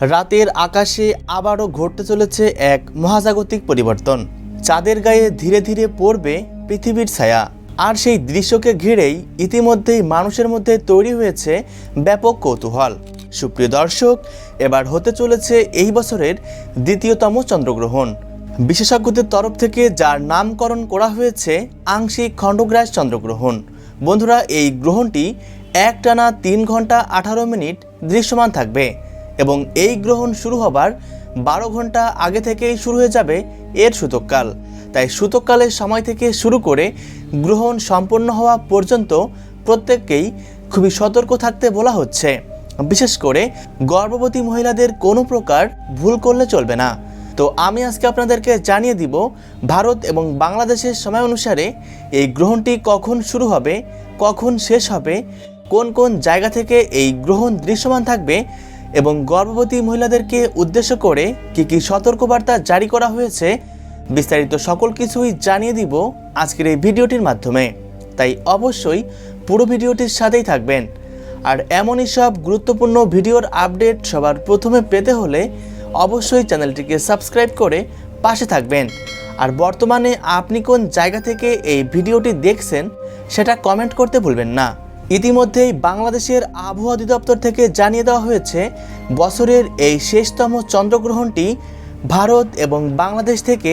রাতের আকাশে আবারও ঘটতে চলেছে এক মহাজাগতিক পরিবর্তন। চাঁদের গায়ে ধীরে ধীরে পড়বে পৃথিবীর ছায়া। আর সেই দৃশ্যকে ঘিরেই ইতিমধ্যেই মানুষের মধ্যে তৈরি হয়েছে ব্যাপক কৌতূহল। সুপ্রিয় দর্শক, এবার হতে চলেছে এই বছরের দ্বিতীয়তম চন্দ্রগ্রহণ। বিশেষজ্ঞদের তরফ থেকে যার নামকরণ করা হয়েছে আংশিক খণ্ডগ্রাস চন্দ্রগ্রহণ। বন্ধুরা, এই গ্রহণটি একটানা 3 ঘন্টা 18 মিনিট দৃশ্যমান থাকবে এবং এই গ্রহণ শুরু হবার 12 ঘন্টা আগে থেকেই শুরু হয়ে যাবে এর সূতককাল। তাই সূতককালের সময় থেকে শুরু করে গ্রহণ সম্পন্ন হওয়া পর্যন্ত প্রত্যেককেই খুবই সতর্ক থাকতে বলা হচ্ছে। বিশেষ করে গর্ভবতী মহিলাদের কোনো প্রকার ভুল করলে চলবে না। তো আমি আজকে আপনাদেরকে জানিয়ে দিব ভারত এবং বাংলাদেশের সময় অনুসারে এই গ্রহণটি কখন শুরু হবে, কখন শেষ হবে, কোন কোন জায়গা থেকে এই গ্রহণ দৃশ্যমান থাকবে এবং গর্ভবতী মহিলাদেরকে উদ্দেশ্য করে কী সতর্কবার্তা জারি করা হয়েছে, বিস্তারিত সকল কিছুই জানিয়ে দিব আজকের এই ভিডিওটির মাধ্যমে। তাই অবশ্যই পুরো ভিডিওটির সাথেই থাকবেন। আর এমনই সব গুরুত্বপূর্ণ ভিডিওর আপডেট সবার প্রথমে পেতে হলে অবশ্যই চ্যানেলটিকে সাবস্ক্রাইব করে পাশে থাকবেন। আর বর্তমানে আপনি কোন জায়গা থেকে এই ভিডিওটি দেখছেন সেটা কমেন্ট করতে ভুলবেন না। ইতিমধ্যেই বাংলাদেশের আবহাওয়া অধিদপ্তর থেকে জানিয়ে দেওয়া হয়েছে বছরের এই শেষতম চন্দ্রগ্রহণটি ভারত এবং বাংলাদেশ থেকে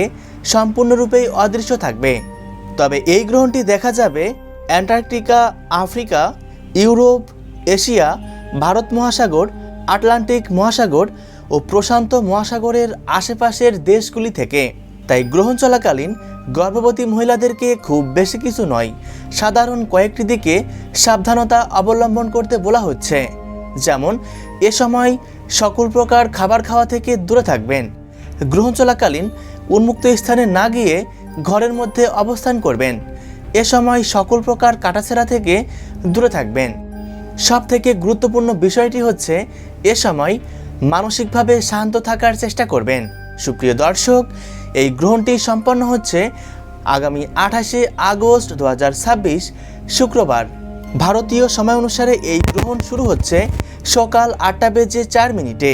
সম্পূর্ণরূপেই অদৃশ্য থাকবে। তবে এই গ্রহণটি দেখা যাবে Antarctica, Africa, Europe, Asia, Bharat মহাসাগর, আটলান্টিক মহাসাগর ও প্রশান্ত মহাসাগরের আশেপাশের দেশগুলি থেকে। তাই গ্রহণ চলাকালীন গর্ভবতী মহিলাদেরকে খুব বেশি কিছু নয়, সাধারণ কয়েকটি দিকে সাবধানতা অবলম্বন করতে বলা হচ্ছে। যেমন এ সময় সকল প্রকার খাবার খাওয়া থেকে দূরে থাকবেন, গ্রহণ চলাকালীন উন্মুক্ত স্থানে না গিয়ে ঘরের মধ্যে অবস্থান করবেন, এ সময় সকল প্রকার কাটাছেঁড়া থেকে দূরে থাকবেন। সবথেকে গুরুত্বপূর্ণ বিষয়টি হচ্ছে এ সময় মানসিকভাবে শান্ত থাকার চেষ্টা করবেন। সুপ্রিয় দর্শক, এই গ্রহণটি সম্পন্ন হচ্ছে আগামী 28শে আগস্ট 2026 শুক্রবার। ভারতীয় সময় অনুসারে এই গ্রহণ শুরু হচ্ছে সকাল 8টা বেজে 4 মিনিটে।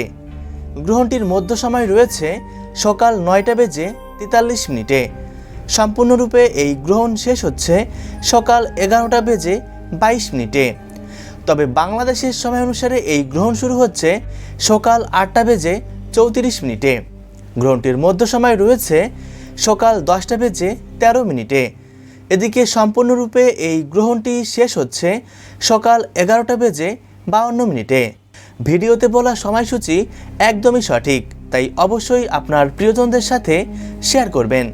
গ্রহণটির মধ্য সময় রয়েছে সকাল 9টা বেজে 43 মিনিটে। সম্পূর্ণরূপে এই গ্রহণ শেষ হচ্ছে সকাল 11টা বেজে 22 মিনিটে। তবে বাংলাদেশের সময় অনুসারে এই গ্রহণ শুরু হচ্ছে সকাল 8টা বেজে 34 মিনিটে। গ্রহণটির মধ্য সময় রয়েছে সকাল 10টা বেজে 13 মিনিটে। এদিকে সম্পূর্ণরূপে এই গ্রহণটি শেষ হচ্ছে সকাল 11টা বেজে 52 মিনিটে। ভিডিওতে বলা সময়সূচি একদমই সঠিক, তাই অবশ্যই আপনার প্রিয়জনদের সাথে শেয়ার করবেন।